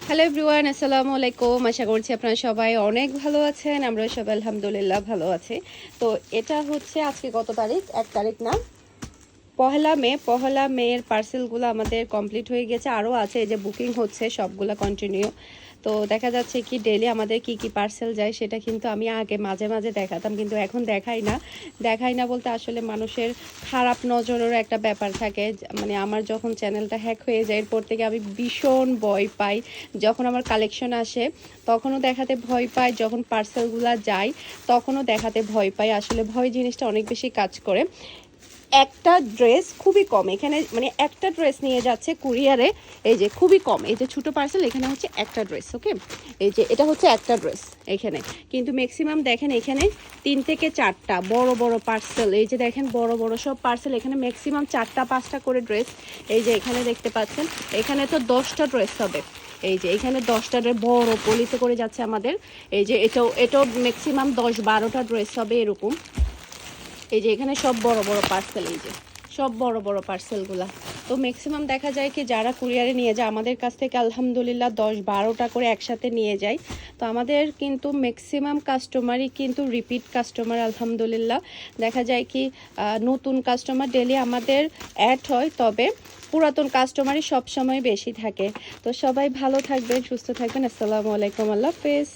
Hello everyone, আসসালামু আলাইকুম। আশা করছি আপনারা সবাই অনেক ভালো আছেন। আমরা সবাই আলহামদুলিল্লাহ ভালো আছি। তো এটা হচ্ছে আজকে কত তারিখ? 1 তারিখ না, পহেলা মেয়ের পার্সেলগুলো আমাদের কমপ্লিট হয়ে গেছে। আরও আছে, এই যে বুকিং হচ্ছে সবগুলা কন্টিনিউ। তো দেখা যাচ্ছে কি ডেলি আমাদের কি কি পার্সেল যায় সেটা কিন্তু আমি আগে মাঝে মাঝে দেখাতাম, কিন্তু এখন দেখাই না বলতে আসলে মানুষের খারাপ নজরের একটা ব্যাপার থাকে। মানে আমার যখন চ্যানেলটা হ্যাক হয়ে যায় এরপর থেকে আমি ভীষণ ভয় পাই। যখন আমার কালেকশন আসে তখনও দেখাতে ভয় পাই, যখন পার্সেলগুলো যায় তখনও দেখাতে ভয় পাই। আসলে ভয় জিনিসটা অনেক বেশি কাজ করে। একটা ড্রেস খুবই কম এখানে, মানে একটা ড্রেস নিয়ে যাচ্ছে কুরিয়ারে, এই যে খুবই কম, এই যে ছোটো পার্সেল এখানে হচ্ছে একটা ড্রেস। ওকে, এই যে এটা হচ্ছে একটা ড্রেস এখানে, কিন্তু ম্যাক্সিমাম দেখেন এখানে 3 থেকে 4টা বড় বড় পার্সেল। এই যে দেখেন বড় বড় সব পার্সেল, এখানে ম্যাক্সিমাম 4টা 5টা করে ড্রেস। এই যে এখানে দেখতে পাচ্ছেন, এখানে তো 10টা ড্রেস হবে। এই যে এখানে 10টা বড় পলিতে করে যাচ্ছে আমাদের। এই যে এটাও ম্যাক্সিমাম 10-12টা ড্রেস হবে এরকম। এই যে এখানে সব বড় বড় পার্সেল, এই যে সব বড় বড় পার্সেলগুলা। তো ম্যাক্সিমাম দেখা যায় কি যারা কুরিয়ারে নিয়ে যায় আমাদের কাছ থেকে আলহামদুলিল্লাহ 10-12টা করে একসাথে নিয়ে যায়। তো আমাদের কিন্তু ম্যাক্সিমাম কাস্টমারই কিন্তু রিপিট কাস্টমার আলহামদুলিল্লাহ। দেখা যায় কি নতুন কাস্টমার ডেলি আমাদের অ্যাড হয়, তবে পুরাতন কাস্টমারই সবসময় বেশি থাকে। তো সবাই ভালো থাকবেন, সুস্থ থাকবেন। আসসালামু আলাইকুম, আল্লাহ হাফেজ।